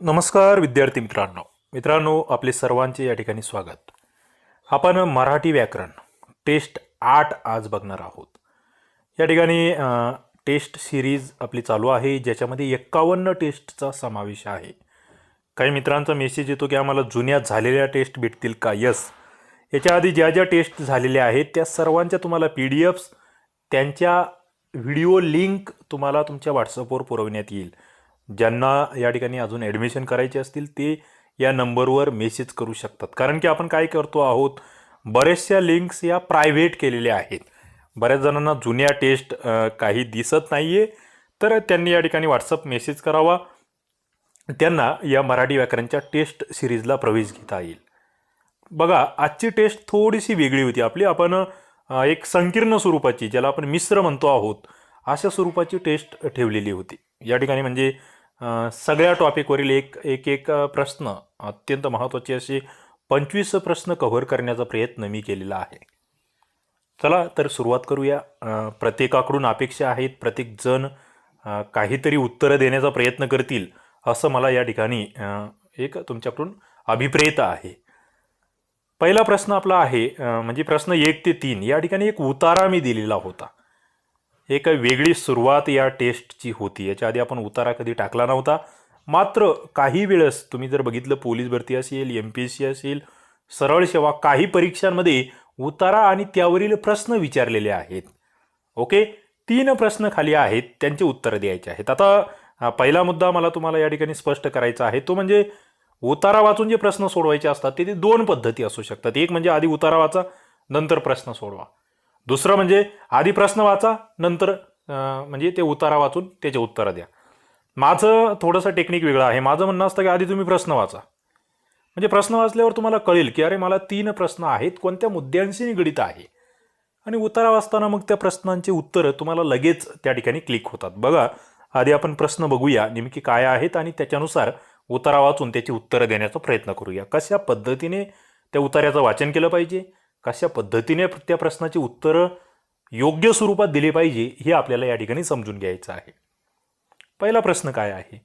नमस्कार विद्यार्थी मित्रांनो आपले सर्वांचे या ठिकाणी स्वागत. आपण मराठी व्याकरण टेस्ट 8 आज बघणार आहोत. या ठिकाणी टेस्ट सिरीज आपली चालू आहे ज्याच्यामध्ये 51 टेस्टचा समावेश आहे. काही मित्रांचा मेसेज येतो की आम्हाला जुन्या झालेल्या टेस्ट भेटतील का? यस, याच्या आधी ज्या ज्या टेस्ट झालेल्या आहेत त्या सर्वांच्या तुम्हाला PDFs त्यांच्या व्हिडिओ लिंक तुम्हाला तुमच्या व्हॉट्सअपवर पुरवण्यात येईल. ज्यांना या ठिकाणी अजून ॲडमिशन करायचे असतील ते या नंबरवर मेसेज करू शकतात. कारण की आपण काय करतो आहोत, बऱ्याचशा लिंक्स या प्रायव्हेट केलेल्या आहेत. बऱ्याच जणांना जुन्या टेस्ट काही दिसत नाही आहे, तर त्यांनी या ठिकाणी व्हॉट्सअप मेसेज करावा. त्यांना या मराठी व्याकरणच्या टेस्ट सिरीजला प्रवेश घेता येईल. बघा, आजची टेस्ट थोडीशी वेगळी होती आपली. आपण एक संकीर्ण स्वरूपाची, ज्याला आपण मिश्र म्हणतो आहोत, अशा स्वरूपाची टेस्ट ठेवलेली होती. या ठिकाणी म्हणजे सगळ्या टॉपिकवरील एक प्रश्न, अत्यंत महत्त्वाचे असे 25 प्रश्न कव्हर करण्याचा प्रयत्न मी केलेला आहे. चला तर सुरुवात करूया. प्रत्येकाकडून अपेक्षा आहेत, प्रत्येक जण काहीतरी उत्तरं देण्याचा प्रयत्न करतील असं मला या ठिकाणी एक तुमच्याकडून अभिप्रेत आहे. पहिला प्रश्न आपला आहे म्हणजे प्रश्न 1 ते 3. या ठिकाणी एक उतारा मी दिलेला होता. एक वेगळी सुरुवात या टेस्टची होती. याच्या आधी आपण उतारा कधी टाकला नव्हता. मात्र काही वेळेस तुम्ही जर बघितलं, पोलीस भरती असेल, MPSC असेल, सरळ सेवा, काही परीक्षांमध्ये उतारा आणि त्यावरील प्रश्न विचारलेले आहेत. ओके, 3 प्रश्न खाली आहेत, त्यांचे उत्तर द्यायचे आहेत. आता पहिला मुद्दा मला तुम्हाला या ठिकाणी स्पष्ट करायचा आहे, तो म्हणजे उतारा वाचून जे प्रश्न सोडवायचे असतात ते 2 पद्धती असू शकतात. एक म्हणजे आधी उतारा वाचा, नंतर प्रश्न सोडवा. दुसरं म्हणजे आधी प्रश्न वाचा, नंतर म्हणजे ते उतारा वाचून त्याचे उत्तरं द्या. माझं थोडंसं टेक्निक वेगळं आहे. माझं म्हणणं असतं की आधी तुम्ही प्रश्न वाचा. म्हणजे प्रश्न वाचल्यावर तुम्हाला कळेल की अरे मला 3 प्रश्न आहेत, कोणत्या मुद्द्यांशी निगडित आहे. आणि उतारा वाचताना मग त्या प्रश्नांची उत्तरं तुम्हाला लगेच त्या ठिकाणी क्लिक होतात. बघा, आधी आपण प्रश्न बघूया नेमकी काय आहेत आणि त्याच्यानुसार उतारा वाचून त्याची उत्तरं देण्याचा प्रयत्न करूया. कशा पद्धतीने त्या उतार्याचं वाचन केलं पाहिजे, कशा पद्धतीने त्या प्रश्नाची उत्तरं योग्य स्वरूपात दिली पाहिजे, हे आपल्याला या ठिकाणी समजून घ्यायचं आहे. पहिला प्रश्न काय आहे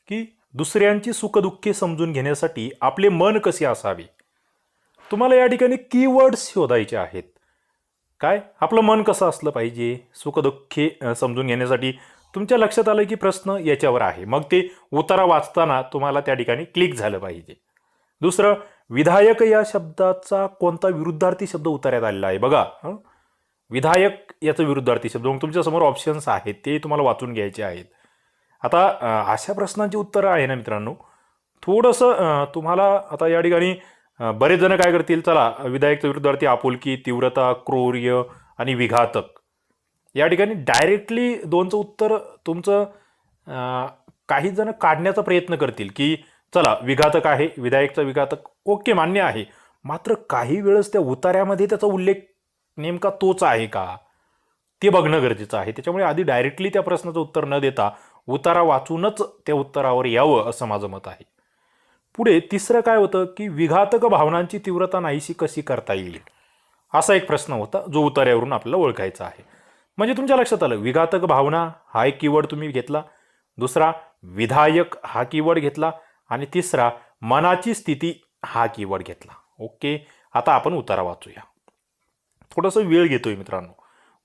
की दुसऱ्यांची सुखदुःखे समजून घेण्यासाठी आपले मन कसे असावे. तुम्हाला या ठिकाणी कीवर्ड्स शोधायचे आहेत. काय आपलं मन कसं असलं पाहिजे सुखदुःखे समजून घेण्यासाठी. तुमच्या लक्षात आलं की प्रश्न याच्यावर आहे, मग ते उतारा वाचताना तुम्हाला त्या ठिकाणी क्लिक झालं पाहिजे. दुसरं, विधायक या शब्दाचा कोणता विरुद्धार्थी शब्द उतार्यात आलेला आहे. बघा, विधायक याचा विरुद्धार्थी शब्द, मग तुमच्यासमोर ऑप्शन्स आहेत, ते तुम्हाला वाचून घ्यायचे आहेत. आता अशा प्रश्नांची उत्तरं आहे ना मित्रांनो, थोडंसं तुम्हाला आता या ठिकाणी बरेच जण काय करतील, चला विधायकचा विरुद्धार्थी आपुलकी, तीव्रता, क्रोर्य आणि विघातक. या ठिकाणी डायरेक्टली 2चं उत्तर तुमचं काही जण काढण्याचा प्रयत्न करतील की चला विघातक आहे, विधायकचा विघातक, ओके मान्य आहे. मात्र काही वेळेस त्या उतार्यामध्ये त्याचा उल्लेख नेमका तोच आहे का, ते बघणं गरजेचं आहे. त्याच्यामुळे आधी डायरेक्टली त्या प्रश्नाचं उत्तर न देता उतारा वाचूनच त्या उत्तरावर यावं असं माझं मत आहे. पुढे तिसरं काय होतं की विघातक भावनांची तीव्रता नाहीशी कशी करता येईल, असा एक प्रश्न होता जो उतार्यावरून आपल्याला ओळखायचा आहे. म्हणजे तुमच्या लक्षात आलं, विघातक भावना हा एक कीवर्ड तुम्ही घेतला, दुसरा विधायक हा कीवर्ड घेतला, आणि तिसरा मनाची स्थिती हा कीवर्ड घेतला. ओके, आता आपण उतारा वाचूया. थोडंसं वेळ घेतोय मित्रांनो,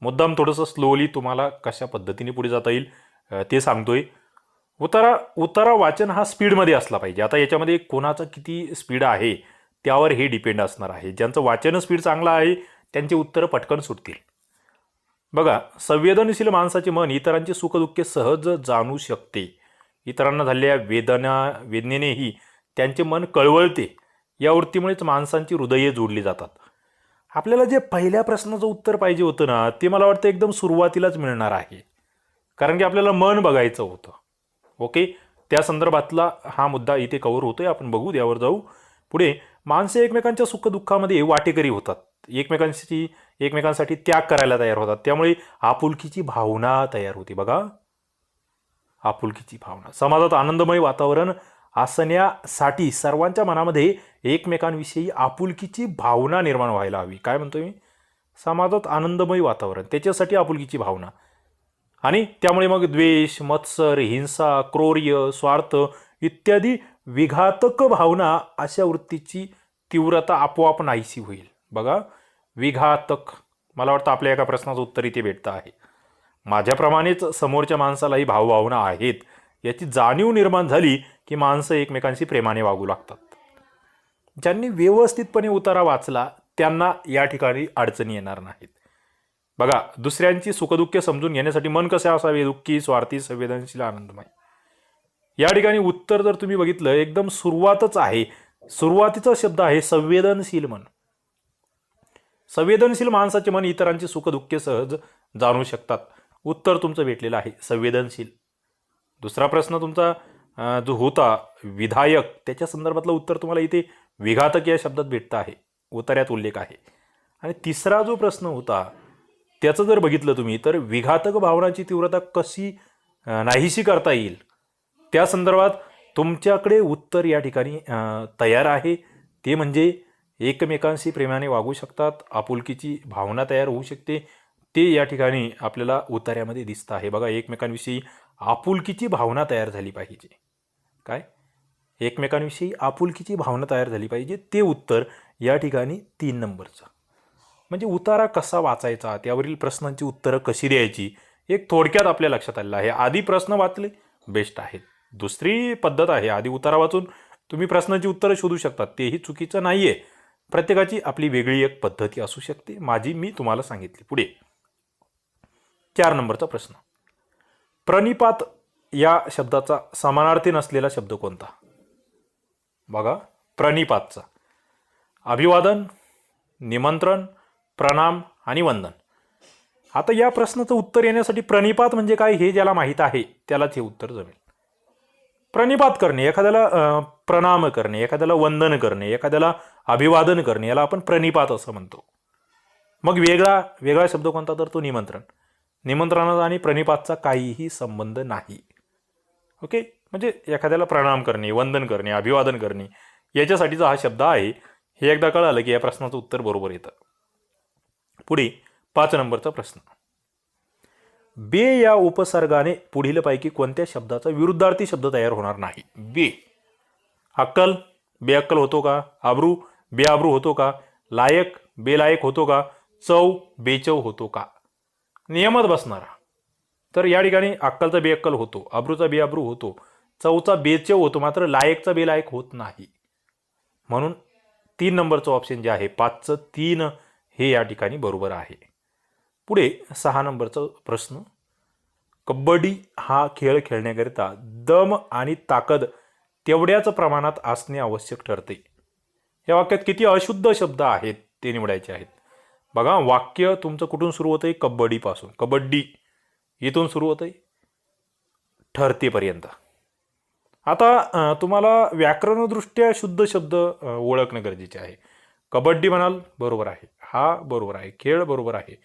मुद्दाम थोडंसं स्लोली तुम्हाला कशा पद्धतीने पुढे जाता येईल ते सांगतोय. उतारा वाचन हा स्पीडमध्ये असला पाहिजे. आता याच्यामध्ये कोणाचा किती स्पीड आहे त्यावर हे डिपेंड असणार आहे. ज्यांचं वाचन स्पीड चांगलं आहे त्यांची उत्तरं पटकन सुटतील. बघा, संवेदनशील माणसाचे मन इतरांची सुखदुःखे सहज जाणू शकते. इतरांना झालेल्या वेदनेनेही त्यांचे मन कळवळते. या वृत्तीमुळेच माणसांची हृदये जोडली जातात. आपल्याला जे पहिल्या प्रश्नाचं उत्तर पाहिजे होतं ना, ते मला वाटतं एकदम सुरुवातीलाच मिळणार आहे. कारण की आपल्याला मन बघायचं होतं. ओके, त्या संदर्भातला हा मुद्दा इथे कव्हर होतोय. आपण बघू, यावर जाऊ. पुढे, माणसे एकमेकांच्या सुखदुःखामध्ये वाटेकरी होतात, एकमेकांसाठी त्याग करायला तयार होतात. त्यामुळे आपुलकीची भावना तयार होती. बघा, आपुलकीची भावना. समाजात आनंदमय वातावरण असण्यासाठी सर्वांच्या मनामध्ये एकमेकांविषयी आपुलकीची भावना निर्माण व्हायला हवी. काय म्हणतोय मी? समाजात आनंदमय वातावरण, त्याच्यासाठी आपुलकीची भावना. आणि त्यामुळे मग द्वेष, मत्सर, हिंसा, क्रोर्य, स्वार्थ इत्यादी विघातक भावना अशा वृत्तीची तीव्रता आपोआप नाहीशी होईल. बघा, विघातक, मला वाटतं आपल्या एका प्रश्नाचं उत्तर इथे भेटतं आहे. माझ्याप्रमाणेच समोरच्या माणसालाही भावभावना आहेत याची जाणीव निर्माण झाली की माणसं एकमेकांशी प्रेमाने वागू लागतात. ज्यांनी व्यवस्थितपणे उतारा वाचला त्यांना या ठिकाणी अडचणी येणार नाहीत. बघा, दुसऱ्यांची सुखदुःख समजून घेण्यासाठी मन कसे असावे? दुःखी, स्वार्थी, संवेदनशील, आनंदमय. या ठिकाणी उत्तर जर तुम्ही बघितलं, एकदम सुरुवातच आहे, सुरुवातीचा शब्द आहे संवेदनशील मन. संवेदनशील माणसाचे मन इतरांची सुखदुःखे सहज जाणू शकतात. उत्तर तुमचं भेटलेलं आहे संवेदनशील. दुसरा प्रश्न तुमचा जो होता विधायक, त्याच्या संदर्भातलं उत्तर तुम्हाला इथे विघातक या शब्दात भेटतं आहे, उतार्यात उल्लेख आहे. आणि तिसरा जो प्रश्न होता त्याचं जर बघितलं तुम्ही तर विघातक भावनाची तीव्रता कशी नाहीशी करता येईल त्या संदर्भात तुमच्याकडे उत्तर या ठिकाणी तयार आहे. ते म्हणजे एकमेकांशी प्रेमाने वागू शकतात, आपुलकीची भावना तयार होऊ शकते, ते या ठिकाणी आपल्याला उतार्यामध्ये दिसतं आहे. बघा, एकमेकांविषयी आपुलकीची भावना तयार झाली पाहिजे. काय? एकमेकांविषयी आपुलकीची भावना तयार झाली पाहिजे, ते उत्तर या ठिकाणी 3 नंबरचं. म्हणजे उतारा कसा वाचायचा, त्यावरील प्रश्नांची उत्तरं कशी द्यायची, एक थोडक्यात आपल्या लक्षात आलेलं आहे. आधी प्रश्न वाचले बेस्ट आहेत. दुसरी पद्धत आहे, आधी उतारा वाचून तुम्ही प्रश्नांची उत्तरं शोधू शकता, तेही चुकीचं नाही आहे. प्रत्येकाची आपली वेगळी एक पद्धती असू शकते, माझी मी तुम्हाला सांगितली. पुढे 4 नंबरचा प्रश्न, प्रणिपात या शब्दाचा समानार्थी नसलेला शब्द कोणता? बघा, प्रणिपातचा अभिवादन, निमंत्रण, प्रणाम आणि वंदन. आता या प्रश्नाचं उत्तर येण्यासाठी प्रणिपात म्हणजे काय हे ज्याला माहीत आहे त्यालाच हे उत्तर जमेल. प्रणिपात करणे, एखाद्याला प्रणाम करणे, एखाद्याला वंदन करणे, एखाद्याला अभिवादन करणे, याला आपण प्रणिपात असं म्हणतो. मग वेगळा शब्द कोणता? तर तो निमंत्रण. निमंत्रणाचा आणि प्रणिपातचा काहीही संबंध नाही. ओके, म्हणजे एखाद्याला प्रणाम करणे, वंदन करणे, अभिवादन करणे याच्यासाठीचा हा शब्द आहे. हे एकदा कळालं की या प्रश्नाचं उत्तर बरोबर येतं. पुढे 5 नंबरचा प्रश्न, बे या उपसर्गाने पुढीलपैकी कोणत्या शब्दाचा विरुद्धार्थी शब्द तयार होणार नाही? बे, अक्कल, बेअक्कल होतो का? आबरू, बेआबरू होतो का? लायक, बेलायक होतो का? चव, बेचव होतो का? नियमात बसणारा. तर या ठिकाणी अक्कलचा बेअक्कल होतो, आबरूचा बेआबरू होतो, चवचा बेचव होतो, मात्र लायकचा बेलायक होत नाही. म्हणून 3 नंबरचं ऑप्शन जे आहे 5चं 3 हे या ठिकाणी बरोबर आहे. पुढे 6 नंबरचा प्रश्न, कबड्डी हा खेळ खेळण्याकरिता दम आणि ताकद तेवढ्याच प्रमाणात असणे आवश्यक ठरते. या वाक्यात किती अशुद्ध शब्द आहेत ते निवडायचे आहेत. बघा, वाक्य तुमचं कुठून सुरू होतंय? कबड्डीपासून. कबड्डी इथून सुरू होतंय ठरतेपर्यंत. आता तुम्हाला व्याकरणदृष्ट्या शुद्ध शब्द ओळखणं गरजेचे आहे. कबड्डी म्हणाल, बरोबर आहे, हा बरोबर आहे. खेळ बरोबर आहे,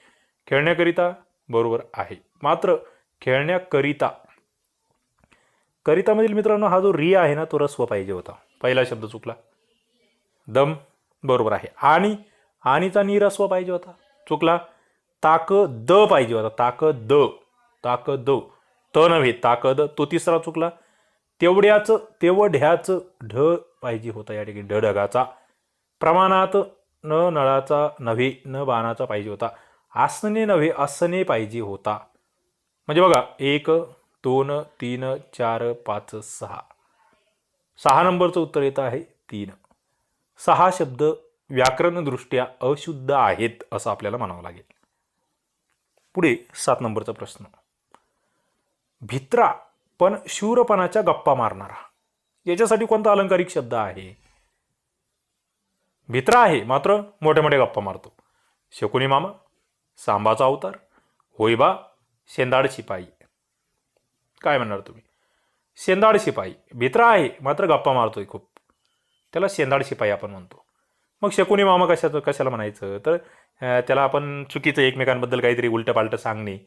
खेळण्याकरिता बरोबर आहे. मात्र खेळण्याकरिता, करितामधील मित्रांनो हा जो री आहे ना तो रस्व पाहिजे होता. पहिला शब्द चुकला. दम बरोबर आहे, आणीचा निरस्व पाहिजे होता, चुकला. ताकद पाहिजे होता, ताकद त नव्हे ताकद, तो तिसरा चुकला. तेवढ्याच ढ पाहिजे होता या ठिकाणी, ढगाचा. प्रमाणात न नळाचा नव्हे न बाणाचा पाहिजे होता. आसने नव्हे असणे पाहिजे होता. म्हणजे बघा 1 2 3 4 5 6, 6 नंबरचं उत्तर येतं आहे 3. 6 शब्द व्याकरणदृष्ट्या अशुद्ध आहेत असं आपल्याला म्हणावं लागेल. पुढे 7 नंबरचा प्रश्न, भित्रा पण शूरपणाच्या गप्पा मारणारा, याच्यासाठी कोणता अलंकारिक शब्द आहे? भित्रा आहे मात्र मोठ्या मोठ्या गप्पा मारतो. शकुनी मामा, सांबाचा अवतार, होयबा, शेंदाड शिपाई. काय म्हणणार तुम्ही? शेंदाड शिपाई. भित्रा आहे मात्र गप्पा मारतोय खूप, त्याला शेंदाड शिपाई आपण म्हणतो. मग शकुनी मामा कशाला म्हणायचं? तर त्याला आपण चुकीचं एकमेकांबद्दल काहीतरी उलटं पालटं सांगणे,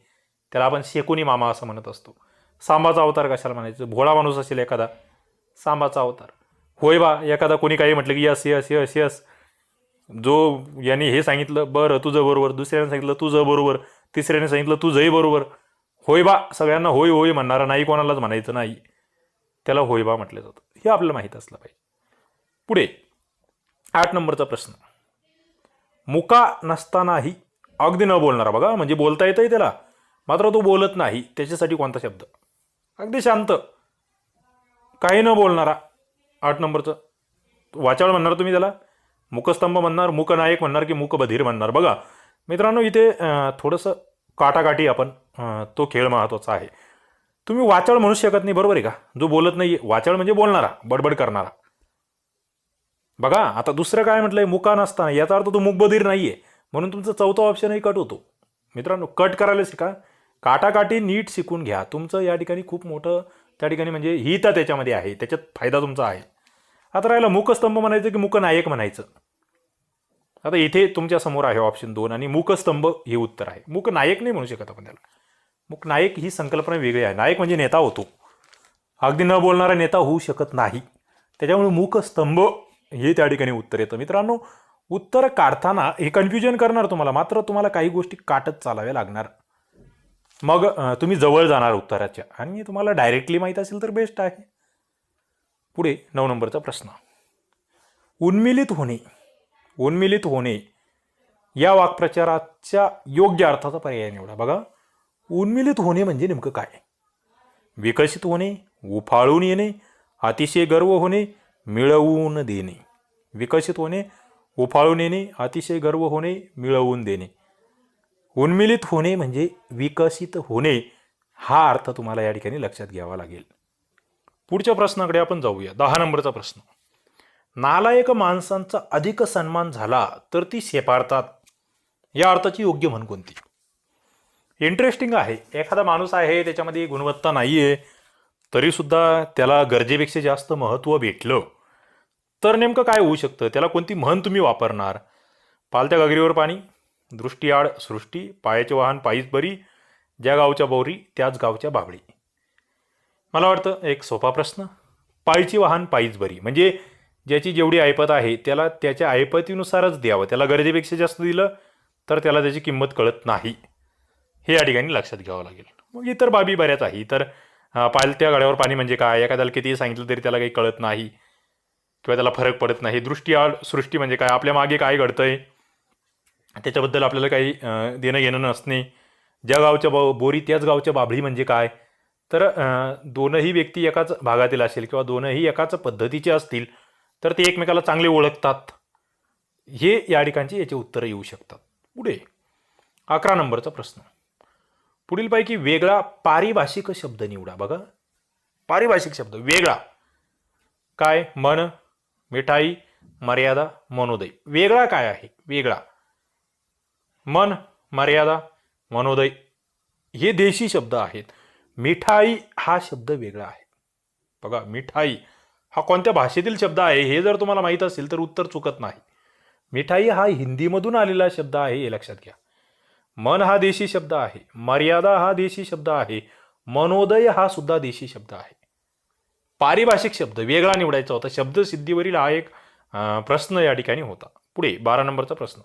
त्याला आपण शकुनी मामा असं म्हणत असतो. सांबाचा अवतार कशाला म्हणायचं? भोळा माणूस असेल एखादा, सांबाचा अवतार. होय बा, एखादा कोणी काही म्हटलं की यस यस यस यस, जो याने हे सांगितलं बरं तुझं बरोबर, दुसऱ्याने सांगितलं तुझं बरोबर, तिसऱ्याने सांगितलं तुझंही बरोबर. होय बा, सगळ्यांना होय होय म्हणणारा नाही, कोणालाच म्हणायचं नाही. त्याला होयबा म्हटलं जातं. हे आपल्याला माहीत असलं पाहिजे. पुढे 8 नंबरचा प्रश्न. मुका नसतानाही अगदी न बोलणारा, बघा म्हणजे बोलता येतंय त्याला मात्र तो बोलत नाही, त्याच्यासाठी कोणता शब्द? अगदी शांत, काही न बोलणारा. 8 नंबरचं वाचाळ म्हणणार तुम्ही त्याला, मुकस्तंभ म्हणणार, मुकनायक म्हणणार की मुकबधीर म्हणणार? बघा मित्रांनो, इथे थोडंसं काटाकाटी आपण तो खेळ महत्त्वाचा आहे. तुम्ही वाचाळ म्हणू शकत नाही, बरोबर आहे का? जो बोलत नाही, वाचाळ म्हणजे बोलणारा, बडबड करणारा. बघा आता दुसरं काय म्हटलंय, मुका नसताना, याचा अर्थ तो मुकबधीर नाहीये, म्हणून तुमचं चौथा ऑप्शनही कट होतो. मित्रांनो कट करायला शिका, काटाकाटी नीट शिकून घ्या. तुमचं या ठिकाणी खूप मोठं त्या ठिकाणी म्हणजे हित त्याच्यामध्ये आहे, त्याच्यात फायदा तुमचा आहे. आता राहिला मुकस्तंभ म्हणायचं की मुकनायक म्हणायचं. आता इथे तुमच्या समोर आहे ऑप्शन 2 आणि मुकस्तंभ हे उत्तर आहे. मुकनायक नाही म्हणू शकत आपण त्याला. मुकनायक ही संकल्पना वेगळी आहे. नायक म्हणजे नेता होतो, अगदी न बोलणारा नेता होऊ शकत नाही. त्याच्यामुळे मुकस्तंभ हे त्या ठिकाणी उत्तर येतं. मित्रांनो उत्तर काढताना हे कन्फ्युजन करणार तुम्हाला, मात्र तुम्हाला काही गोष्टी काटत चालाव्या लागणार, मग तुम्ही जवळ जाणार उत्तराच्या, आणि तुम्हाला डायरेक्टली माहीत असेल तर बेस्ट आहे. पुढे 9 नंबरचा प्रश्न. उन्मिलित होणे, उन्मिलित होणे या वाक्प्रचाराच्या योग्य अर्थाचा पर्याय निवडा. बघा उन्मिलित होणे म्हणजे नेमकं काय? विकसित होणे, उफाळून येणे, अतिशय गर्व होणे, मिळवून देणे. विकसित होणे, उफाळून येणे, अतिशय गर्व होणे, मिळवून देणे. उन्मिलित होणे म्हणजे विकसित होणे, हा अर्थ तुम्हाला या ठिकाणी लक्षात घ्यावा लागेल. पुढच्या प्रश्नाकडे आपण जाऊया. 10 नंबरचा प्रश्न. नालायक माणसांचा अधिक सन्मान झाला तर ती शेपारतात, या अर्थाची योग्य म्हण कोणती? इंटरेस्टिंग आहे. एखादा माणूस आहे त्याच्यामध्ये गुणवत्ता नाही आहे तरीसुद्धा त्याला गरजेपेक्षा जास्त महत्त्व भेटलं तर नेमकं काय होऊ शकतं? त्याला कोणती म्हण तुम्ही वापरणार? पालत्या घागरीवर पाणी, दृष्टीआड सृष्टी, पायाचे वाहन पायीच बरी, ज्या गावच्या बोरी त्याच गावच्या बाबळी. मला वाटतं एक सोपा प्रश्न. पायीची वाहन पायीच बरी म्हणजे ज्याची जेवढी ऐपत आहे त्याला त्याच्या ऐपतीनुसारच द्यावं. त्याला गरजेपेक्षा जास्त दिलं तर त्याला त्याची किंमत कळत नाही, हे या ठिकाणी लक्षात घ्यावं लागेल. मग इतर बाबी बऱ्याच आहे. तर पालत्या गाड्यावर पाणी म्हणजे काय? एखाद्याला कितीही सांगितलं तरी त्याला काही कळत नाही किंवा त्याला फरक पडत नाही. दृष्टीआड सृष्टी म्हणजे काय? आपल्या मागे काय घडतंय त्याच्याबद्दल आपल्याला काही देणं घेणं नसणे. ज्या गावच्या बोरी त्याच गावच्या बाबळी म्हणजे काय? तर दोनही व्यक्ती एकाच भागातील असेल किंवा दोनही एकाच पद्धतीचे असतील तर ते एकमेकाला चांगले ओळखतात, हे या ठिकाणचे याचे उत्तरं येऊ शकतात. पुढे 11 नंबरचा प्रश्न. पुढीलपैकी वेगळा पारिभाषिक शब्द निवडा. बघा पारिभाषिक शब्द वेगळा काय? मन, मिठाई, मर्यादा, मनोदय. वेगळा काय आहे? वेगळा मन, मर्यादा, मनोदय हे देशी शब्द आहेत. मिठाई हा शब्द वेगळा आहे. बघा मिठाई हा कोणत्या भाषेतील शब्द आहे हे जर तुम्हाला माहीत असेल तर उत्तर चुकत नाही. मिठाई हा हिंदीमधून आलेला शब्द आहे, हे लक्षात घ्या. मन हा देशी शब्द आहे, मर्यादा हा देशी शब्द आहे, मनोदय हा सुद्धा देशी शब्द आहे. पारिभाषिक शब्द वेगळा निवडायचा होता. शब्दसिद्धीवरील हा एक प्रश्न या ठिकाणी होता. पुढे 12 नंबरचा प्रश्न.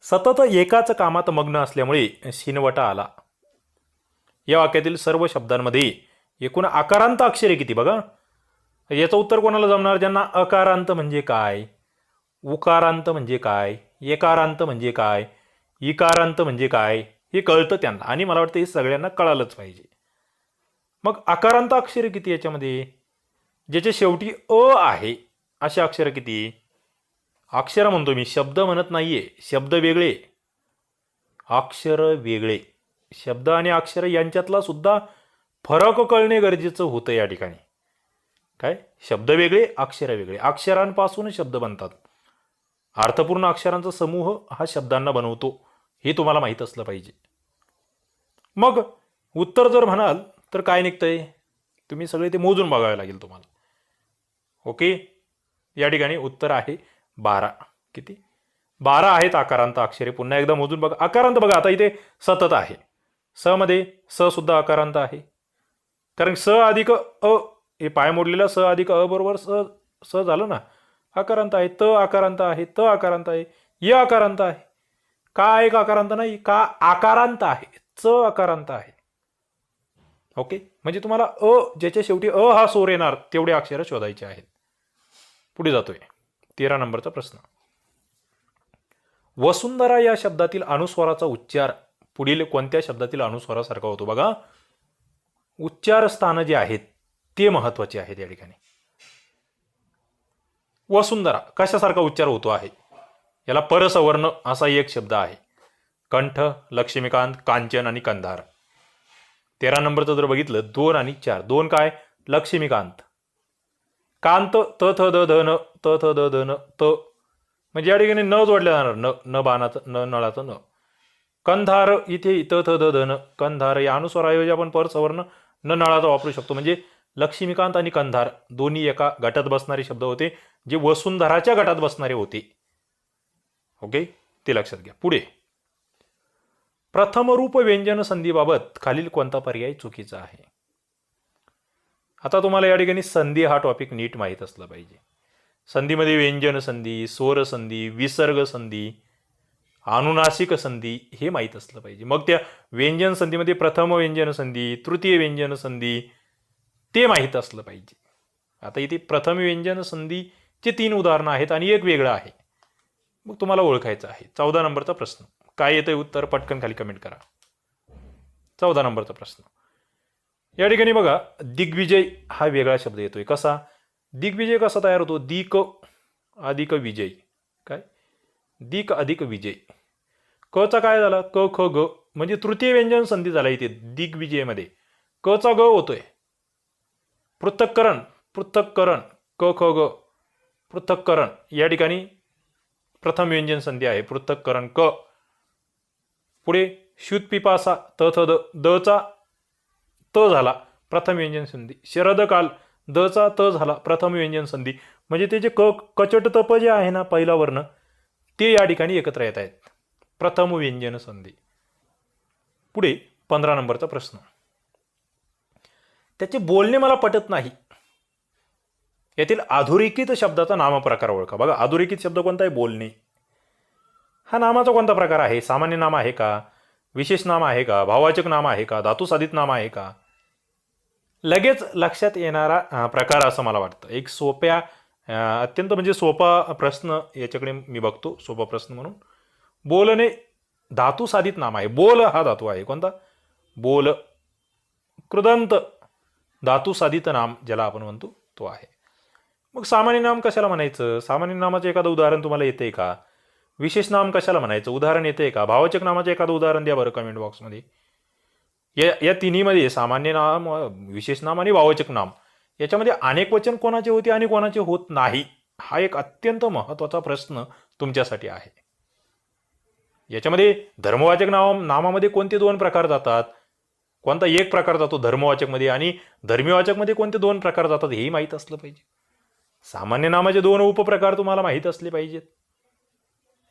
सतत एकाच कामात मग्न असल्यामुळे शिनवटा आला. या वाक्यातील सर्व शब्दांमध्ये एकूण आकारांत अक्षरे किती? बघा याचं उत्तर कोणाला जमणार? ज्यांना अकारांत म्हणजे काय, उकारांत म्हणजे काय, एकारांत म्हणजे काय, इकारांत म्हणजे काय हे कळतं त्यांना, आणि मला वाटतं हे सगळ्यांना कळालंच पाहिजे. मग आकारांत अक्षरे किती याच्यामध्ये? ज्याच्या शेवटी अ आहे असे अक्षर किती? अक्षर म्हणतो मी, शब्द म्हणत नाहीये. शब्द वेगळे, अक्षर वेगळे. शब्द आणि अक्षर यांच्यातला सुद्धा फरक कळणे गरजेचं होतं या ठिकाणी. काय? शब्द वेगळे, अक्षर वेगळे. अक्षरांपासून शब्द बनतात. अर्थपूर्ण अक्षरांचा समूह हा शब्दांना बनवतो, हे तुम्हाला माहीत असलं पाहिजे. मग उत्तर जर म्हणाल तर काय निघतंय? तुम्ही सगळे ते मोजून बघावे लागेल तुम्हाला. ओके, या ठिकाणी उत्तर आहे 12. किती? 12 आहेत आकारांत अक्षरे. पुन्हा एकदा मोजून बघा. आकारांत बघा आता इथे सतत आहे, स मध्ये स सुद्धा आकारांत आहे, कारण स अधिक अ हे पाय मोडलेला स अधिक अ बरोबर स स झालं ना, आकारांत आहे. त आकारांत आहे, त आकारांत आहे, य आकारांत आहे. का एक आकारांत नाही? का आकारांत आहे. च आकारांत आहे. ओके, म्हणजे तुम्हाला ज्याच्या शेवटी हा स्वर येणार तेवढे अक्षरं शोधायचे आहेत. पुढे जातोय 13 नंबरचा प्रश्न. वसुंधरा या शब्दातील अनुस्वाराचा उच्चार पुढील कोणत्या शब्दातील अनुस्वारासारखा होतो? बघा, उच्चार स्थान जे आहेत ते महत्वाचे आहेत या ठिकाणी. वसुंधरा कशासारखा उच्चार होतो आहे? याला परसवर्ण असा एक शब्द आहे. कंठ, लक्ष्मीकांत, कांचन आणि कंधार. 13 नंबरचं जर बघितलं 2 आणि 4. 2 काय? लक्ष्मीकांत. कांत त थ द ध न, त थ द ध न, त म्हणजे या ठिकाणी न जोडल्या जाणार, न न बाणाचं, न नळाचं न. कंधार इथे त थ द ध न, कंधार या अनुस्वाराऐवजी आपण परसवर्ण न नळाचा वापरू शकतो. म्हणजे लक्ष्मीकांत आणि कंधार दोन्ही एका गटात बसणारे शब्द होते, जे वसुंधराच्या गटात बसणारे होते. ओके, ते लक्षात घ्या. पुढे प्रथमरूप व्यंजन संधीबाबत खालील कोणता पर्याय चुकीचा आहे? आता तुम्हाला या ठिकाणी संधी हा टॉपिक नीट माहीत असला पाहिजे. संधीमध्ये व्यंजन संधी, स्वर संधी, विसर्ग संधी, अनुनासिक संधी हे माहीत असलं पाहिजे. मग त्या व्यंजन संधीमध्ये प्रथम व्यंजन संधी, तृतीय व्यंजन संधी ते माहीत असलं पाहिजे. आता इथे प्रथम व्यंजन संधीचे 3 उदाहरणं आहेत आणि एक वेगळं आहे, मग तुम्हाला ओळखायचं आहे. 14 नंबरचा प्रश्न. काय येतंय उत्तर? पटकन खाली कमेंट करा. 14 नंबरचा प्रश्न. या ठिकाणी बघा, दिग्विजय हा वेगळा शब्द येतोय. कसा? दिग्विजय कसा तयार होतो? दिक अधिक विजय. काय? दिक अधिक विजय. कचा काय झाला? क ख ग, म्हणजे तृतीय व्यंजन संधी झाला इथे दिग्विजयमध्ये. कचा ग होतोय. पृथक्करण, पृथक्करण, क ख ग, पृथक्करण या ठिकाणी प्रथम व्यंजन संधी आहे, पृथक्करण क. पुढे शुद्धपिपासा त थ द, द चा त झाला, प्रथम व्यंजन संधी. शरदकाल द चा त झाला, प्रथम व्यंजन संधी. म्हणजे ते जे कचट तप जे आहे ना पहिला वर्ण, ते या ठिकाणी एकत्र येत आहेत, प्रथम व्यंजन संधी. पुढे 15 नंबरचा प्रश्न. त्याचे बोलणे मला पटत नाही. यातील अधोरेखित शब्दाचा नामप्रकार ओळखा. बघा, अधोरेखित शब्द कोणता आहे? बोलणे. हा नामाचा कोणता प्रकार आहे? सामान्य नाम आहे का? विशेष नाम आहे का? भाववाचक नाम आहे का? धातुसाधित नाम आहे का? लगेच लक्षात येणारा प्रकार असं मला वाटतं. एक सोप्या, अत्यंत म्हणजे सोपा प्रश्न याच्याकडे मी बघतो, सोपा प्रश्न म्हणून. बोलणे धातुसाधित नाम आहे. बोल हा धातू आहे. कोणता? बोल. कृदंत धातुसाधित नाम ज्याला आपण म्हणतो तो आहे. मग सामान्य नाम कशाला म्हणायचं? सामान्य नामाचं एखादं उदाहरण तुम्हाला येतंय का? विशेष नाम कशाला म्हणायचं? उदाहरण येतंय का? भाववाचक नामाचं एखादं उदाहरण द्या बरं कमेंट बॉक्समध्ये. या तिन्हीमध्ये सामान्य नाम, विशेष नाम आणि भाववाचक नाम याच्यामध्ये अनेक वचन कोणाचे होते आणि कोणाचे होत नाही, हा एक अत्यंत महत्त्वाचा प्रश्न तुमच्यासाठी आहे. याच्यामध्ये धर्मवाचक नामामध्ये कोणते 2 प्रकार जातात? कोणता एक प्रकार जातो धर्मवाचकमध्ये आणि धर्मीवाचकमध्ये कोणते 2 प्रकार जातात हेही माहीत असलं पाहिजे. सामान्य नामाचे 2 उपप्रकार तुम्हाला माहीत असले पाहिजेत.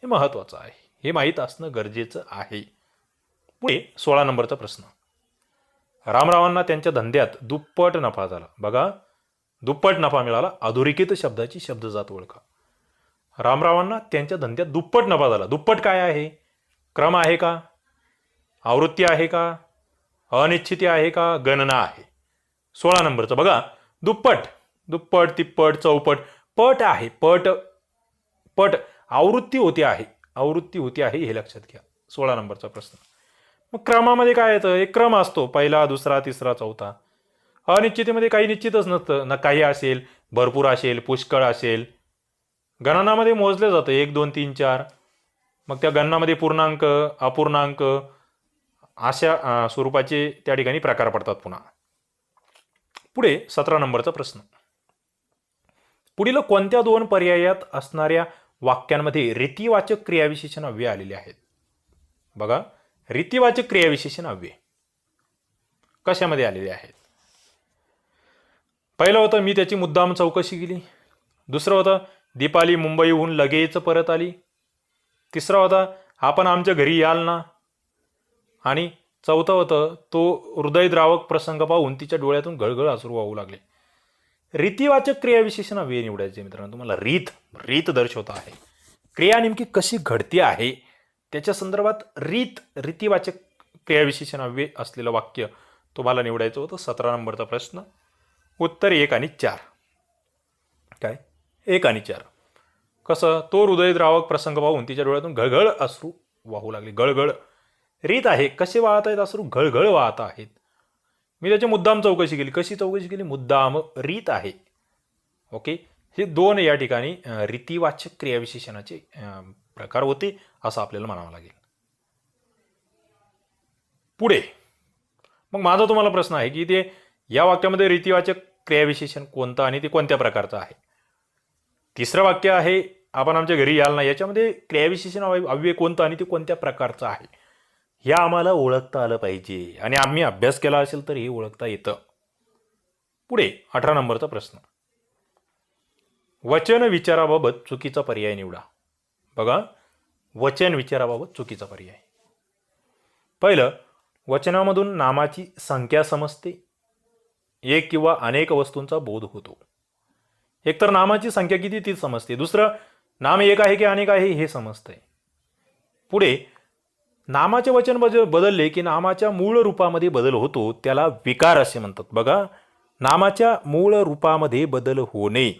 हे महत्त्वाचं आहे, हे माहीत असणं गरजेचं आहे. पुढे 16 नंबरचा प्रश्न. रामरावांना त्यांच्या धंद्यात दुप्पट नफा झाला. बघा, दुप्पट नफा मिळाला. अधोरेखित शब्दाची शब्दजात ओळखा. रामरावांना त्यांच्या धंद्यात दुप्पट नफा झाला. दुप्पट काय आहे? क्रम आहे का? आवृत्ती आहे का? अनिश्चिती आहे का? गणना आहे. 16 नंबरचं बघा, दुप्पट, दुप्पट, तिप्पट, चौपट, पट आहे. पट, पट आवृत्ती होती आहे, आवृत्ती होती आहे हे लक्षात घ्या. 16 नंबरचा प्रश्न. मग क्रमामध्ये काय येतं? एक क्रम असतो, पहिला, दुसरा, तिसरा, चौथा. अनिश्चितीमध्ये काही निश्चितच नसतं ना, काही असेल, भरपूर असेल, पुष्कळ असेल. गणनामध्ये मोजले जातं 1 2 3 4. मग त्या गणनामध्ये पूर्णांक, अपूर्णांक अशा स्वरूपाचे त्या ठिकाणी प्रकार पडतात. पुन्हा पुढे 17 नंबरचा प्रश्न. पुढील कोणत्या 2 पर्यायात असणाऱ्या वाक्यांमध्ये रीतिवाचक क्रियाविशेषण अव्यय आलेले आहेत? बघा, रीतिवाचक क्रियाविशेषण अव्यय कशामध्ये आलेले आहेत? पहिलं होतं मी त्याची मुद्दाम चौकशी केली. दुसरं होतं दीपाली मुंबईहून लगेच परत आली. तिसरा होता आपण आमच्या घरी याल ना. आणि चौथं होतं तो हृदयद्रावक प्रसंग पाहून तिच्या डोळ्यातून गळगळ अश्रू वाहू लागले. रीतिवाचक क्रियाविशेषण अव्यय निवडायचे मित्रांनो. तुम्हाला रीत दर्शवता आहे, क्रिया नेमकी कशी घडते आहे त्याच्या संदर्भात रीतिवाचक क्रियाविशेषण अव्यय असलेलं वाक्य तुम्हाला निवडायचं होतं 17 नंबरचा प्रश्न. उत्तर 1 आणि 4. काय 1 आणि 4. कसं, तो हृदयद्रावक प्रसंग पाहून तिच्या डोळ्यातून घळघळ अश्रू वाहू लागले. गळगळ रीत आहे. कसे वाहत आहेत अश्रू? घळघळ वाहत आहेत. मी त्याची मुद्दाम चौकशी केली. कशी चौकशी केली? मुद्दाम रीत आहे. ओके, हे दोन या ठिकाणी रीतिवाचक क्रियाविशेषणाचे प्रकार होते असं आपल्याला म्हणावं लागेल. पुढे मग माझा तुम्हाला प्रश्न आहे की ते या वाक्यामध्ये रीतिवाचक क्रियाविशेषण कोणतं आणि ते कोणत्या प्रकारचं आहे. तिसरं वाक्य आहे आपण आमच्या घरी याल ना, याच्यामध्ये क्रियाविशेषण अव्यय कोणतं आणि ते कोणत्या प्रकारचं आहे हे आम्हाला ओळखता आलं पाहिजे आणि आम्ही अभ्यास केला असेल तर हे ओळखता येतं. पुढे 18 नंबरचा प्रश्न. वचन विचाराबाबत चुकीचा पर्याय निवडा. बघा, वचन विचाराबाबत चुकीचा पर्याय. पहिलं, वचनामधून नामाची संख्या समजते. एक किंवा अनेक वस्तूंचा बोध होतो. एकतर नामाची संख्या किती ती समजते. दुसरं, नाम एक आहे की अनेक आहे हे समजतंय. पुढे, नामाचे वचन बदलले की नामाच्या मूळ रूपामध्ये बदल होतो, त्याला विकार असे म्हणतात. बघा, नामाच्या मूळ रूपामध्ये बदल होणे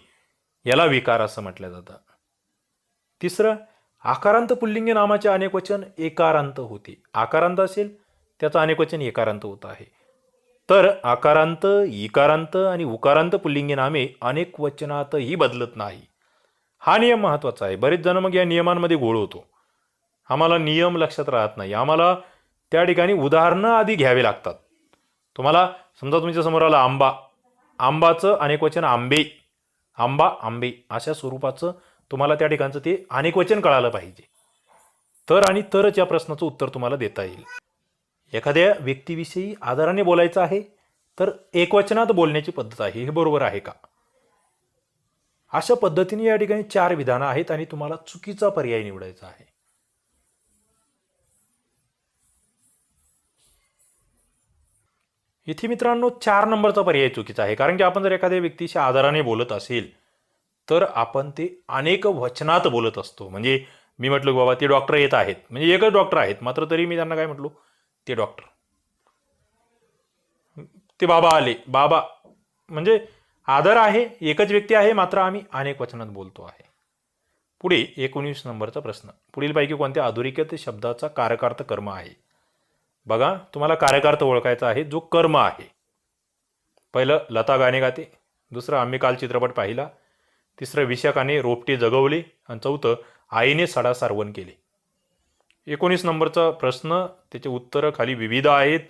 याला विकार असं म्हटलं जातं. तिसरं, आकारांत पुल्लिंगी नामाचे अनेक वचन एकारांत होते. आकारांत असेल त्याचं अनेक वचन एकारांत होत आहे. तर आकारांत, इकारांत आणि उकारांत पुल्लिंगी नामे अनेक वचनातही बदलत नाही. हा नियम महत्त्वाचा आहे. बरेच जण मग या नियमांमध्ये गोळ होतो. आम्हाला नियम लक्षात राहत नाही. आम्हाला त्या ठिकाणी उदाहरणं आधी घ्यावी लागतात. तुम्हाला समजा तुमच्या समोर आला आंबा, आंबाचं अनेक वचन आंबे, आंबा आंबे अशा स्वरूपाचं तुम्हाला त्या ठिकाणचं ते अनेक वचन कळालं पाहिजे. तर आणि तरच या प्रश्नाचं उत्तर तुम्हाला देता येईल. एखाद्या व्यक्तीविषयी आदराने बोलायचं आहे तर एकवचनात बोलण्याची पद्धत आहे, हे बरोबर आहे का? अशा पद्धतीने या ठिकाणी 4 विधानं आहेत आणि तुम्हाला चुकीचा पर्याय निवडायचा आहे. इथे मित्रांनो 4 नंबरचा पर्याय चुकीचा आहे. कारण की आपण जर एखाद्या व्यक्तीशी आदराने बोलत असेल तर आपण ते अनेक वचनात बोलत असतो. म्हणजे मी म्हटलं की बाबा ते डॉक्टर येत आहेत, म्हणजे एकच डॉक्टर आहेत, मात्र तरी मी त्यांना काय म्हटलो, ते डॉक्टर. ते बाबा आले, बाबा, म्हणजे आदर आहे, एकच व्यक्ती आहे, मात्र आम्ही अनेक वचनात बोलतो आहे. पुढे 19 नंबरचा प्रश्न. पुढीलपैकी कोणत्या अधोरेखित शब्दाचा कारकार्थ कर्म आहे? बघा, तुम्हाला कारकार्थ ओळखायचा आहे जो कर्म आहे. पहिलं, लता गाणे गाते. दुसरं, आम्ही काल चित्रपट पाहिला. तिसरं, विशाखाने रोपटे जगवले. आणि चौथं, आईने सडा सारवण केले. 19 नंबरचा प्रश्न, त्याचे उत्तरं खाली विविध आहेत,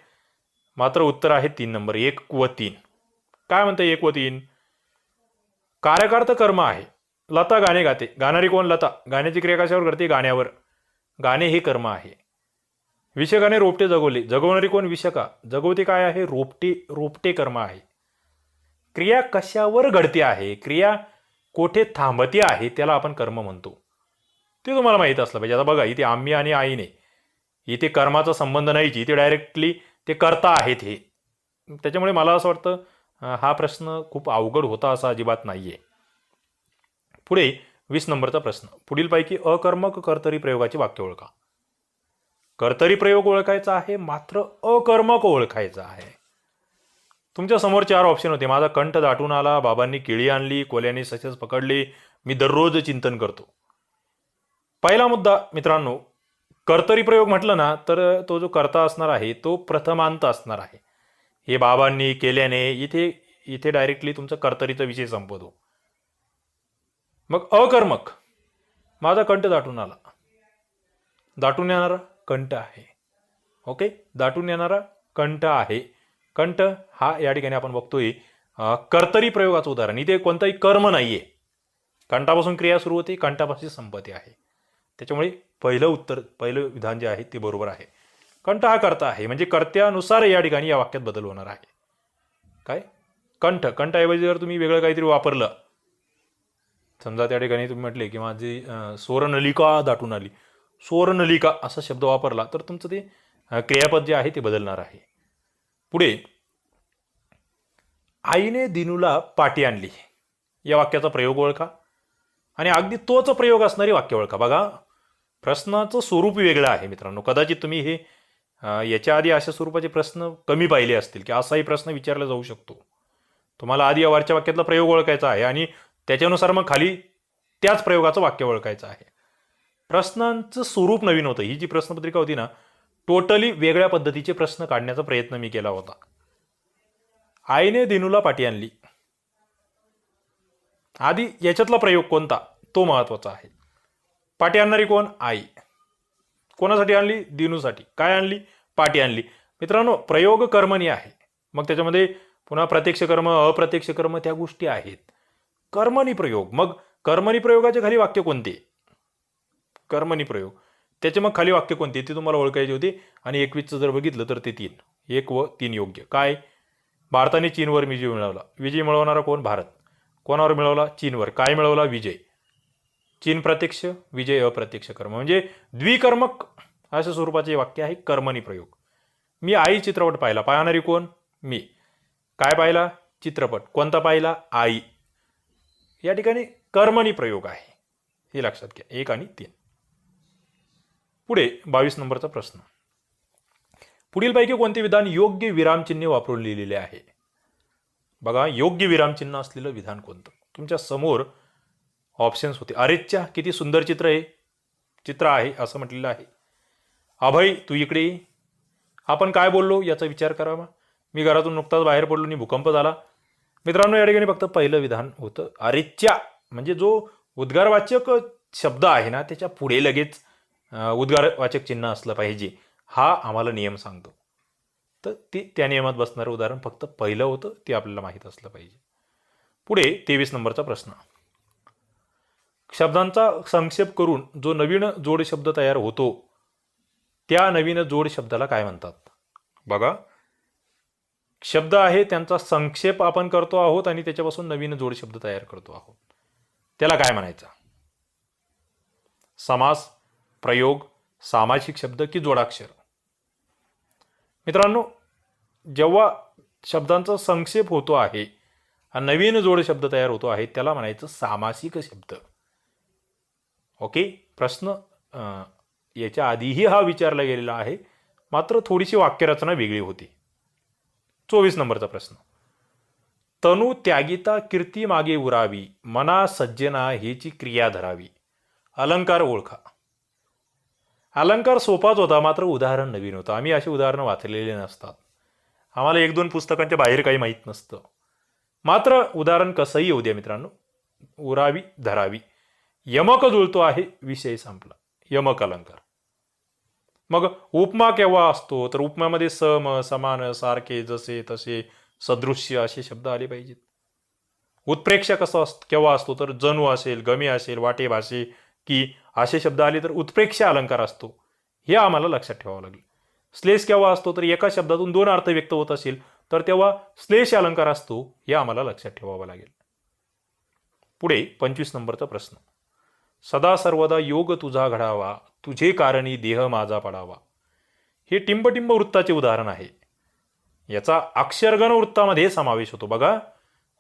मात्र उत्तर आहे 3 नंबर, 1 व 3. काय म्हणतं 1 व 3? कारकार्थ कर्म आहे. लता गाणे गाते. गाणारी कोण? लता. गाण्याची क्रिया कशावर घडते? गाण्यावर. गाणे हे कर्म आहे. विशाखाने रोपटे जगवले. जगवणारी कोण? विशाखा. जगवते काय आहे? रोपटे. रोपटे कर्म आहे. क्रिया कशावर घडते आहे, क्रिया कोठे थांबते आहे, त्याला आपण कर्म म्हणतो. ते तुम्हाला माहीत असलं पाहिजे. आता बघा, इथे आम्ही आणि आईने, इथे कर्माचा संबंध नाहीच, इथे डायरेक्टली ते कर्ता आहेत हे. त्याच्यामुळे मला असं वाटतं हा प्रश्न खूप अवघड होता असा अजिबात नाहीये. पुढे 20 नंबरचा प्रश्न. पुढीलपैकी अकर्मक कर्तरी प्रयोगाची वाक्य ओळखा. कर्तरी प्रयोग ओळखायचा आहे, मात्र अकर्मक ओळखायचा आहे. तुमच्या समोर 4 ऑप्शन होते. माझा कंठ दाटून आला, बाबांनी केळी आणली, कोल्याने ससेस पकडले, मी दररोज चिंतन करतो. पहिला मुद्दा मित्रांनो, कर्तरी प्रयोग म्हटलं ना तर तो जो कर्ता असणार आहे तो प्रथमांत असणार आहे. हे बाबांनी, केल्याने, इथे इथे डायरेक्टली तुमचा कर्तरीचा विषय संपवतो. मग अकर्मक, माझा कंठ दाटून आला. दाटून येणारा कंठ आहे. ओके, दाटून येणारा कंठ आहे. कंठ हा या ठिकाणी आपण बघतोय कर्तरी प्रयोगाचं उदाहरण. इथे कोणताही कर्म नाहीये. कंठापासून क्रिया सुरू होते, कंठापासून संपत्ती आहे. त्याच्यामुळे पहिलं विधान जे आहे ते बरोबर आहे. कंठ हा कर्ता आहे, म्हणजे कर्त्यानुसार या ठिकाणी या वाक्यात बदल होणार आहे. काय? कंठ. कंठाऐवजी जर तुम्ही वेगळं काहीतरी वापरलं, समजा त्या ठिकाणी तुम्ही म्हटले की माझी स्वरनलिका दाटून आली, स्वरनलिका असा शब्द वापरला तर तुमचं ते क्रियापद जे आहे ते बदलणार आहे. पुढे, आईने दिनूला पाटी आणली या वाक्याचा प्रयोग ओळखा आणि अगदी तोच प्रयोग असणारी वाक्य ओळखा. बघा, प्रश्नाचं स्वरूप वेगळं आहे मित्रांनो. कदाचित तुम्ही हे याच्या आधी अशा स्वरूपाचे प्रश्न कमी पाहिले असतील की असाही प्रश्न विचारला जाऊ शकतो. तुम्हाला आधी या वरच्या वाक्यातला प्रयोग ओळखायचा आहे आणि त्याच्यानुसार मग खाली त्याच प्रयोगाचं वाक्य ओळखायचं आहे. प्रश्नांचं स्वरूप नवीन होतं. ही जी प्रश्नपत्रिका होती ना, टोटली वेगळ्या पद्धतीचे प्रश्न काढण्याचा प्रयत्न मी केला होता. आईने दिनूला पाटी आणली. आधी याच्यातला प्रयोग कोणता तो महत्वाचा आहे. पाटी आणणारी कोण? आई. कोणासाठी आणली? दिनूसाठी. काय आणली? पाटी आणली. मित्रांनो, प्रयोग कर्मणी आहे. मग त्याच्यामध्ये पुन्हा प्रत्यक्ष कर्म, अप्रत्यक्ष कर्म त्या गोष्टी आहेत. कर्मणी प्रयोग. मग कर्मणी प्रयोगाच्या खाली वाक्य कोणते? कर्मणी प्रयोग. त्याचे मग खाली वाक्य कोणते ते तुम्हाला ओळखायचे होते. आणि 21चं जर बघितलं तर ते 3. 1 व 3 योग्य. काय? भारताने चीनवर विजय मिळवला. विजय मिळवणारा कोण? भारत. कोणावर मिळवला? चीनवर. काय मिळवला? विजय. चीन प्रत्यक्ष, विजय अप्रत्यक्ष कर्म. म्हणजे द्विकर्मक अशा स्वरूपाचे वाक्य आहे कर्मणी प्रयोग. मी आई चित्रपट पाहिला. पाहणारी कोण? मी. काय पाहिला? चित्रपट. कोणता पाहिला? आई. या ठिकाणी कर्मणी प्रयोग आहे, हे लक्षात घ्या. 1 आणि 3. पुढे 22 नंबरचा प्रश्न. पुढीलपैकी कोणते विधान योग्य विरामचिन्ह वापरून लिहिलेले आहे? बघा, योग्य विरामचिन्ह असलेलं विधान कोणतं? तुमच्या समोर ऑप्शन्स होते. अरेच्या किती सुंदर चित्र आहे असं म्हटलेलं आहे. अभय तू इकडे ये. आपण काय बोललो याचा विचार करावा. मी घरातून नुकताच बाहेर पडलो आणि भूकंप झाला. मित्रांनो, या ठिकाणी फक्त पहिलं विधान होतं. अरेच्या म्हणजे जो उद्गारवाचक शब्द आहे ना, त्याच्या पुढे लगेच उद्गारवाचक चिन्ह असलं पाहिजे, हा आम्हाला नियम सांगतो. तर त्या नियमात बसणारं उदाहरण फक्त पहिलं होतं, ते आपल्याला माहीत असलं पाहिजे. पुढे 23 नंबरचा प्रश्न. शब्दांचा संक्षेप करून जो नवीन जोड शब्द तयार होतो त्या नवीन जोड शब्दाला काय म्हणतात? बघा, शब्द आहे त्यांचा संक्षेप आपण करतो आहोत आणि त्याच्यापासून नवीन जोड शब्द तयार करतो आहोत, त्याला काय म्हणायचं? समास, प्रयोग, सामासिक शब्द की जोडाक्षर? मित्रांनो, जेव्हा शब्दांचा संक्षेप होतो आहे आणि नवीन जोड शब्द तयार होतो आहे त्याला म्हणायचं सामासिक शब्द. ओके. प्रश्न याच्या आधीही हा विचारला गेलेला आहे, मात्र थोडीशी वाक्यरचना वेगळी होती. 24 नंबरचा प्रश्न. तनु त्यागिता कीर्ती मागे उरावी, मना सज्जना हेची क्रिया धरावी. अलंकार ओळखा. अलंकार सोपाच होता, मात्र उदाहरण नवीन होतं. आम्ही अशी उदाहरणं वाचलेली नसतात. आम्हाला 1-2 पुस्तकांच्या बाहेर काही माहीत नसतं. मात्र उदाहरण कसंही येऊ द्या मित्रांनो, उरावी धरावी. यमक जुळतो आहे, विषय संपला. यमक अलंकार. मग उपमा केव्हा असतो? तर उपमामध्ये सम, समान, सारखे, जसे, तसे, सदृश्य असे शब्द आले पाहिजेत. उत्प्रेक्ष कसं केव्हा असतो? तर जणू असेल, गमी असेल, वाटे भाषे की असे शब्द आले तर उत्प्रेक्ष अलंकार असतो. हे आम्हाला लक्षात ठेवावं लागेल. श्लेष केव्हा असतो? तर एका शब्दातून 2 अर्थ व्यक्त होत असेल तर तेव्हा श्लेष अलंकार असतो, हे आम्हाला लक्षात ठेवावं लागेल. पुढे 25 नंबरचा प्रश्न. सदा सर्वदा योग तुझा घडावा, तुझे कारणी देह माझा पडावा. हे टिंबटिंब वृत्ताचे उदाहरण आहे. याचा अक्षरगण वृत्तामध्ये समावेश होतो. बघा,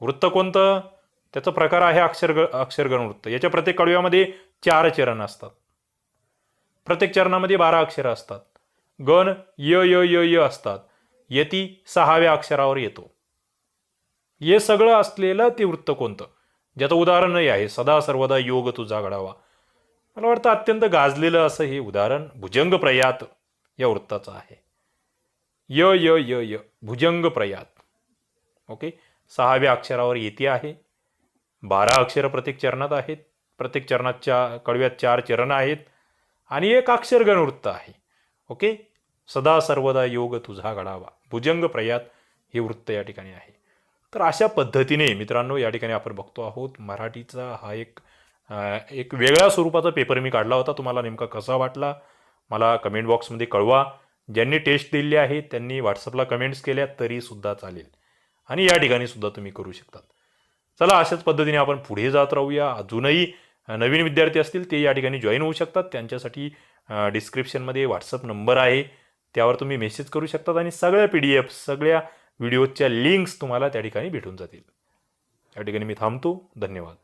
वृत्त कोणतं? त्याचा प्रकार आहे अक्षरगण वृत्त. याच्या प्रत्येक कडव्यामध्ये 4 चरण असतात. प्रत्येक चरणामध्ये 12 अक्षरं असतात. गण य य य य असतात. यती 6व्या अक्षरावर येतो. हे सगळं असलेलं ते वृत्त कोणतं? ज्याचं उदाहरणही आहे सदा सर्वदा योग तुझा घडावा. मला वाटतं अत्यंत गाजलेलं असं हे उदाहरण भुजंग प्रयात या वृत्ताचं आहे. य य य य भुजंग प्रयात. ओके. 6व्या अक्षरावर येते आहे. 12 अक्षरं प्रत्येक चरणात आहेत. प्रत्येक चरणाच्या कडव्यात 4 चरण आहेत आणि एक अक्षरगण वृत्त आहे. ओके. सदा सर्वदा योग तुझा घडावा, भुजंग प्रयात हे वृत्त या ठिकाणी आहे. तर अशा पद्धतीने मित्रांनो या ठिकाणी आपण बघतो आहोत मराठीचा हा एक वेगळ्या स्वरूपाचा पेपर मी काढला होता. तुम्हाला नेमका कसा वाटला मला कमेंट बॉक्समध्ये कळवा. ज्यांनी टेस्ट दिली आहे त्यांनी व्हॉट्सअपला कमेंट्स केल्या तरी सुद्धा चालेल आणि या ठिकाणी सुद्धा तुम्ही करू शकतात. चला, अशाच पद्धतीने आपण पुढे जात राहूया. अजूनही नवीन विद्यार्थी असतील ते या ठिकाणी जॉईन होऊ शकतात. त्यांच्यासाठी डिस्क्रिप्शनमध्ये व्हॉट्सअप नंबर आहे, त्यावर तुम्ही मेसेज करू शकतात आणि सगळ्या PDF सगळ्या व्हिडिओच्या लिंक्स तुम्हाला त्या ठिकाणी भेटून जातील. या ठिकाणी मी थांबतो. धन्यवाद.